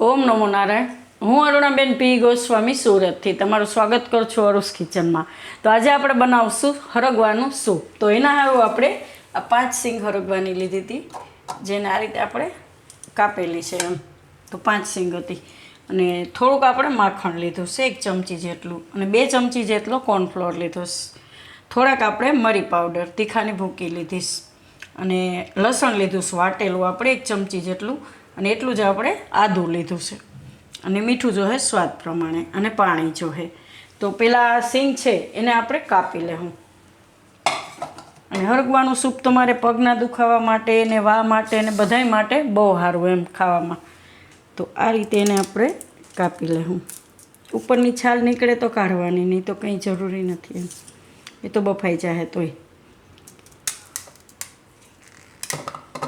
ઓમ નમો નારાયણ. હું અરુણાબેન પી ગોસ્વામી સુરતથી તમારું સ્વાગત કરું છું અરુસ કિચનમાં. તો આજે આપણે બનાવશું હરગવાનું સૂપ. તો એના સારું આપણે આ 5 સિંગ હરગવાની લીધી હતી, જેને આ રીતે આપણે કાપેલી છે એમ. તો 5 સિંગ હતી અને થોડુંક આપણે માખણ લીધું છે 1 ચમચી જેટલું, અને 2 ચમચી જેટલો કોર્નફ્લોર લીધો છે. થોડાક આપણે મરી પાવડર તીખાની ભૂકી લીધીશ, અને લસણ લીધું છે વાટેલું આપણે 1 ચમચી જેટલું, અને એટલું જ આપણે આદું લીધું છે, અને મીઠું જોહે સ્વાદ પ્રમાણે, અને પાણી જોહે. તો પેલા સિંગ છે એને આપણે કાપી લેવું. અને હરગવાનું સૂપ તમારે પગના દુખાવા માટે ને વા માટે ને બધાય માટે બહુ સારું એમ ખાવામાં. તો આ રીતે એને આપણે કાપી લેવું. ઉપરની છાલ નીકળે તો કાઢવાની, નહીં તો કંઈ જરૂરી નથી એમ, એ તો બફાઈ જાય તોય.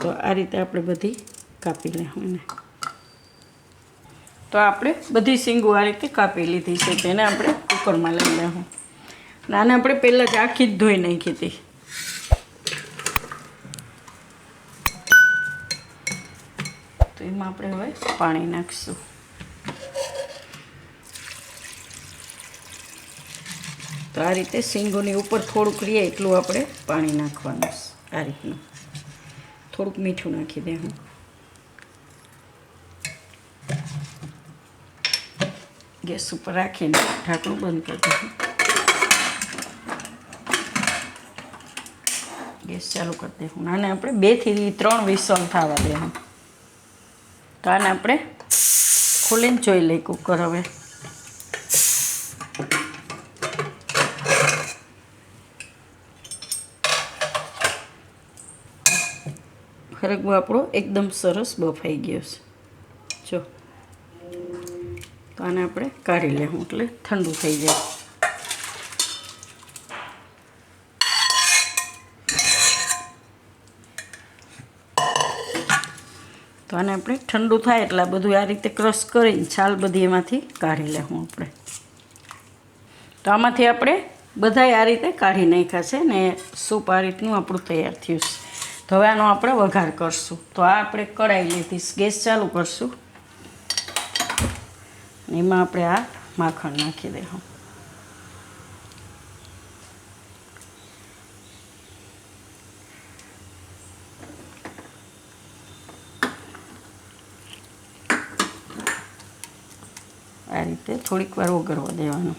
તો આ રીતે આપણે બધી કાપી લેવું એને. તો આપણે બધી સિંગો આ રીતે કાપી લીધી છે, તેને આપણે કુકરમાં લઈ લેવું. આને આપણે પહેલાં જ આખી જ ધોઈ નાખી હતી. તો એમાં આપણે હવે પાણી નાખીશું. તો આ રીતે સિંગોની ઉપર થોડુંક રહે એટલું આપણે પાણી નાખવાનું. આ રીતનું થોડુંક મીઠું નાખી દેવું. ગેસ ઉપર રાખીને ઢાંકણું બંધ કરી દઉં. ગેસ ચાલુ કરી દેવું. આને આપણે 2 થી 3 વિસલ થવા દેવું. તો આને આપણે ખોલીને જોઈ લઈ કુકર. હવે હરગવો આપણો એકદમ સરસ બફાઈ ગયો છે જો. તો આને આપણે કાઢી લેવું એટલે ઠંડુ થઈ જાય. તો આને આપણે ઠંડુ થાય એટલે આ બધું આ રીતે ક્રશ કરીને છાલ બધી એમાંથી કાઢી લેવું આપણે. તો આમાંથી આપણે બધાય આ રીતે કાઢી નાખ્યા છે ને સૂપ આ રીતનું આપણું તૈયાર થયું છે. તો હવે આનો આપણે વઘાર કરશું. તો આ આપણે કઢાઈ લીધી, ગેસ ચાલુ કરશું. એમાં આપણે આ માખણ નાખી દઈશું. આ રીતે થોડીક વાર ઓગળવા દેવાનું.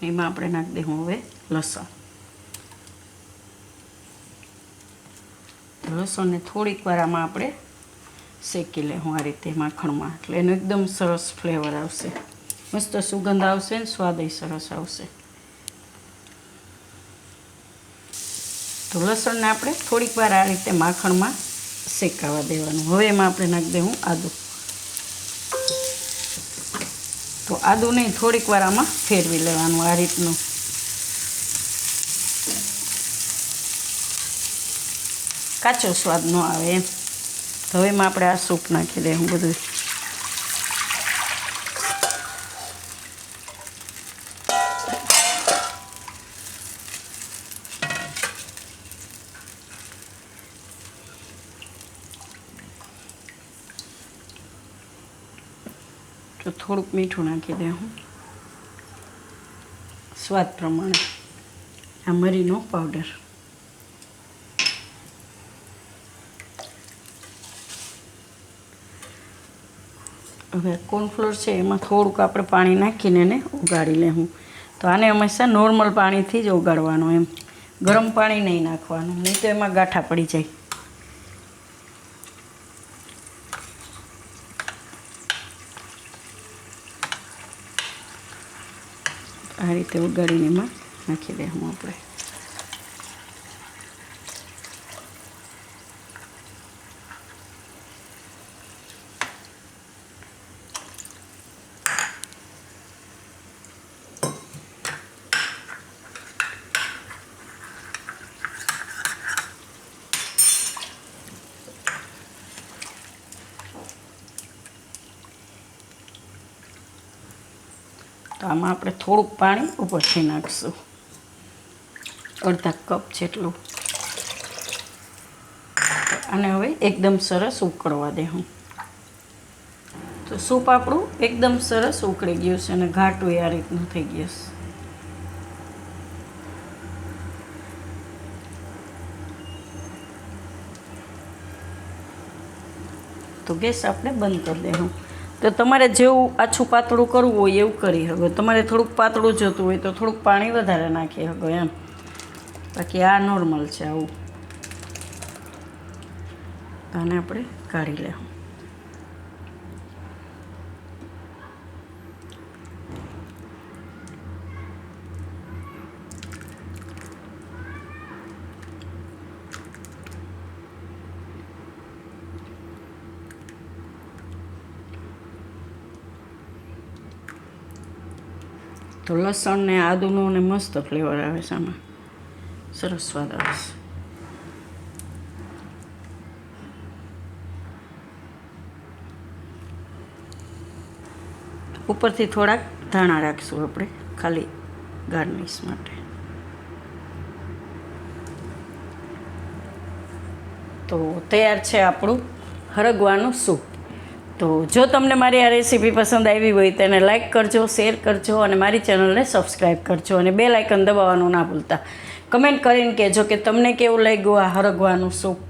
એમાં આપણે નાખી દઈશું હવે લસણ. લસણને થોડીક વાર આમાં આપણે શેકી લેવું આ રીતે માખણમાં, એટલે એનો એકદમ સરસ ફ્લેવર આવશે, મસ્ત સુગંધ આવશે ને સ્વાદય સરસ આવશે. તો લસણને આપણે થોડીક વાર આ રીતે માખણમાં શેકાવા દેવાનું. હવે એમાં આપણે નાખી દઈશું આદું. તો આદું નહીં, થોડીક વાર આમાં ફેરવી લેવાનું આ રીતનું. કાચો સ્વાદ ન આવે એમ. તો હવે એમાં આપણે આ સૂપ નાખી દઈશું બધું. તો થોડુંક મીઠું નાખી દઉં સ્વાદ પ્રમાણે. આ મરીનો પાવડર. હવે કોર્નફ્લોર છે એમાં થોડુંક આપણે પાણી નાખીને એને ઉગાડી લેવું. તો આને હંમેશા નોર્મલ પાણીથી જ ઉગાડવાનું એમ, ગરમ પાણી નહીં નાખવાનું, નહીં તો એમાં ગાંઠા પડી જાય. આ રીતે ઉગાડીને એમાં નાખી દઈશું આપણે. તો આમાં આપણે થોડુંક પાણી ઉપરથી નાખીશું, અડધા કપ જેટલું. અને હવે એકદમ સરસ ઉકળવા દેવું. તો સૂપ આપણું એકદમ સરસ ઉકળી ગયું છે અને ઘાટું આ રીતનું થઈ ગયું છે. તો ગેસ આપણે બંધ કરી દેવું. તો તમારે જેવું આછું પાતળું કરવું હોય એવું કરી શકો. તમારે થોડુંક પાતળું જોતું હોય તો થોડુંક પાણી વધારે નાખી શકો એમ. બાકી આ નોર્મલ છે આવું. આને આપણે કાઢી લેવું. તો લસણ ને આદુનો ને મસ્ત ફ્લેવર આવે છે આમાં, સરસ સ્વાદ આવે છે. ઉપરથી થોડાક ધાણા રાખીશું આપણે ખાલી ગાર્નિશ માટે. તો તૈયાર છે આપણું હરગવાનું સૂપ. તો જો તમને મારી આ રેસીપી પસંદ આવી હોય તો એને લાઇક કરજો, શેર કરજો અને મારી ચેનલને સબસ્ક્રાઈબ કરજો અને બેલ આઇકન દબાવવાનું ના ભૂલતા. કમેન્ટ કરીને કહેજો કે તમને કેવું લાગ્યું આ હરગવાનું સૂપ.